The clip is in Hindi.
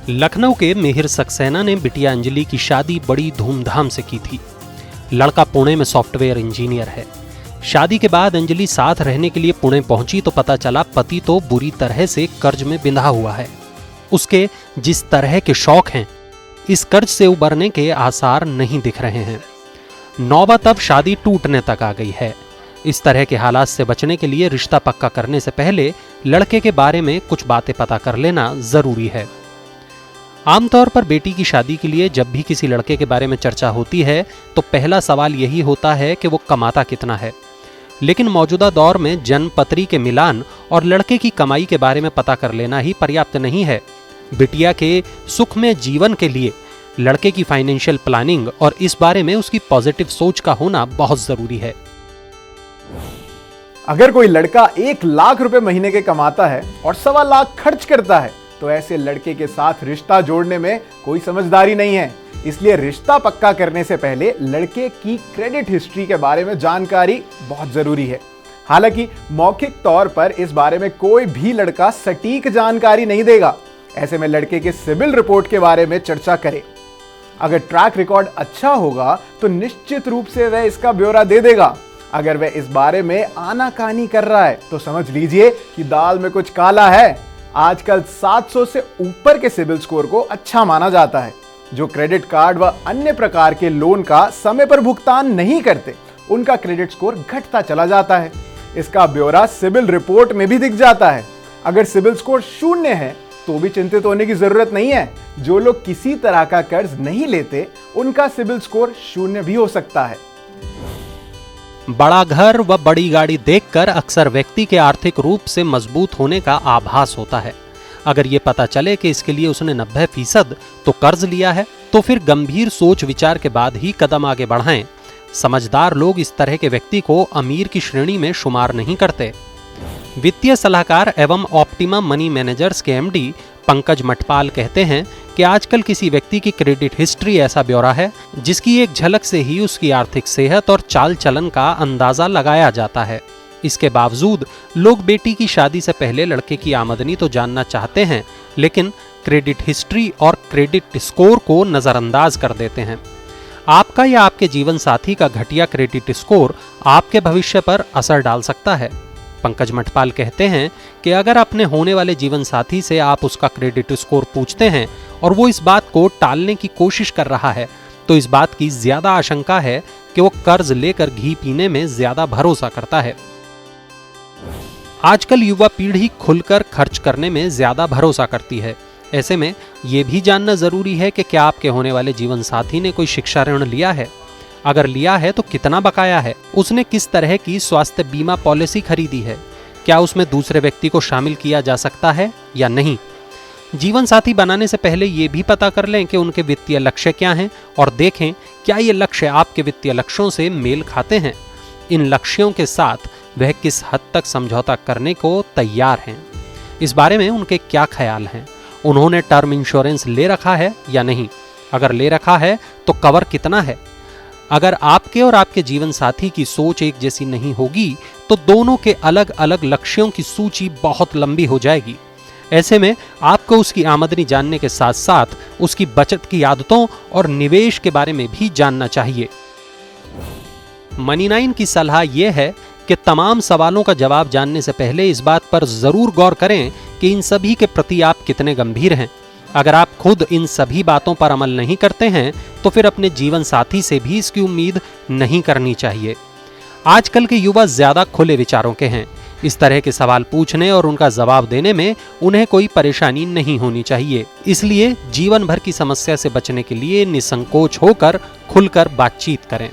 लखनऊ के मिहिर सक्सेना ने बिटिया अंजलि की शादी बड़ी धूमधाम से की थी। लड़का पुणे में सॉफ्टवेयर इंजीनियर है। शादी के बाद अंजलि साथ रहने के लिए पुणे पहुंची तो पता चला पति तो बुरी तरह से कर्ज में बिंधा हुआ है। उसके जिस तरह के शौक हैं, इस कर्ज से उबरने के आसार नहीं दिख रहे हैं। नौबत अब शादी टूटने तक आ गई है। इस तरह के हालात से बचने के लिए रिश्ता पक्का करने से पहले लड़के के बारे में कुछ बातें पता कर लेना जरूरी है। आमतौर पर बेटी की शादी के लिए जब भी किसी लड़के के बारे में चर्चा होती है तो पहला सवाल यही होता है कि वो कमाता कितना है। लेकिन मौजूदा दौर में जन्मपत्री के मिलान और लड़के की कमाई के बारे में पता कर लेना ही पर्याप्त नहीं है। बिटिया के सुखमय जीवन के लिए लड़के की फाइनेंशियल प्लानिंग और इस बारे में उसकी पॉजिटिव सोच का होना बहुत जरूरी है। अगर कोई लड़का 1 लाख रुपए महीने के कमाता है और 1.25 लाख खर्च करता है तो ऐसे लड़के के साथ रिश्ता जोड़ने में कोई समझदारी नहीं है। इसलिए रिश्ता पक्का करने से पहले लड़के की क्रेडिट हिस्ट्री के बारे में जानकारी बहुत जरूरी है। हालांकि मौखिक तौर पर इस बारे में कोई भी लड़का सटीक जानकारी नहीं देगा। ऐसे में लड़के के सिबिल रिपोर्ट के बारे में चर्चा करें। अगर ट्रैक रिकॉर्ड अच्छा होगा तो निश्चित रूप से वह इसका ब्यौरा दे देगा। अगर वह इस बारे में आनाकानी कर रहा है तो समझ लीजिए कि दाल में कुछ काला है। आजकल 700 से ऊपर के सिबिल स्कोर को अच्छा माना जाता है। जो क्रेडिट कार्ड व अन्य प्रकार के लोन का समय पर भुगतान नहीं करते, उनका क्रेडिट स्कोर घटता चला जाता है। इसका ब्यौरा सिबिल रिपोर्ट में भी दिख जाता है। अगर सिबिल स्कोर 0 है तो भी चिंतित होने की जरूरत नहीं है। जो लोग किसी तरह का कर्ज नहीं लेते, उनका सिबिल स्कोर 0 भी हो सकता है। बड़ा घर व बड़ी गाड़ी देखकर अक्सर व्यक्ति के आर्थिक रूप से मजबूत होने का आभास होता है। अगर ये पता चले कि इसके लिए उसने 90% तो कर्ज लिया है तो फिर गंभीर सोच विचार के बाद ही कदम आगे बढ़ाएं। समझदार लोग इस तरह के व्यक्ति को अमीर की श्रेणी में शुमार नहीं करते। वित्तीय सलाहकार एवं ऑप्टिमा मनी मैनेजर्स के एमडी पंकज मटपाल कहते हैं कि आजकल किसी व्यक्ति की क्रेडिट हिस्ट्री ऐसा ब्यौरा है जिसकी एक झलक से ही उसकी आर्थिक सेहत और चाल चलन का अंदाजा लगाया जाता है। इसके बावजूद लोग बेटी की शादी से पहले लड़के की आमदनी तो जानना चाहते हैं, लेकिन क्रेडिट हिस्ट्री और क्रेडिट स्कोर को नजरअंदाज कर देते हैं। आपका या आपके जीवन साथी का घटिया क्रेडिट स्कोर आपके भविष्य पर असर डाल सकता है। पंकज मटपाल कहते हैं कि अगर अपने होने वाले जीवन साथी से आप उसका क्रेडिट स्कोर पूछते हैं और वो इस बात को टालने की कोशिश कर रहा है तो इस बात की ज्यादा आशंका है कि वो कर्ज लेकर घी पीने में ज्यादा भरोसा करता है। आजकल युवा पीढ़ी खुलकर खर्च करने में ज्यादा भरोसा करती है। ऐसे में ये भी जानना जरूरी है कि क्या आपके होने वाले जीवन साथी ने कोई शिक्षा ऋण लिया है। अगर लिया है तो कितना बकाया है, उसने किस तरह की स्वास्थ्य बीमा पॉलिसी खरीदी है, क्या उसमें दूसरे व्यक्ति को शामिल किया जा सकता है या नहीं। जीवन साथी बनाने से पहले ये भी पता कर लें कि उनके वित्तीय लक्ष्य क्या हैं और देखें क्या ये लक्ष्य आपके वित्तीय लक्ष्यों से मेल खाते हैं। इन लक्ष्यों के साथ वह किस हद तक समझौता करने को तैयार हैं, इस बारे में उनके क्या ख्याल हैं। उन्होंने टर्म इंश्योरेंस ले रखा है या नहीं, अगर ले रखा है तो कवर कितना है। अगर आपके और आपके जीवन साथी की सोच एक जैसी नहीं होगी तो दोनों के अलग अलग लक्ष्यों की सूची बहुत लंबी हो जाएगी। ऐसे में आपको उसकी आमदनी जानने के साथ साथ उसकी बचत की आदतों और निवेश के बारे में भी जानना चाहिए। मनी9 की सलाह यह है कि तमाम सवालों का जवाब जानने से पहले इस बात पर जरूर गौर करें कि इन सभी के प्रति आप कितने गंभीर हैं। अगर आप खुद इन सभी बातों पर अमल नहीं करते हैं तो फिर अपने जीवन साथी से भी इसकी उम्मीद नहीं करनी चाहिए। आजकल के युवा ज्यादा खुले विचारों के हैं। इस तरह के सवाल पूछने और उनका जवाब देने में उन्हें कोई परेशानी नहीं होनी चाहिए। इसलिए जीवन भर की समस्या से बचने के लिए निसंकोच होकर खुलकर बातचीत करें।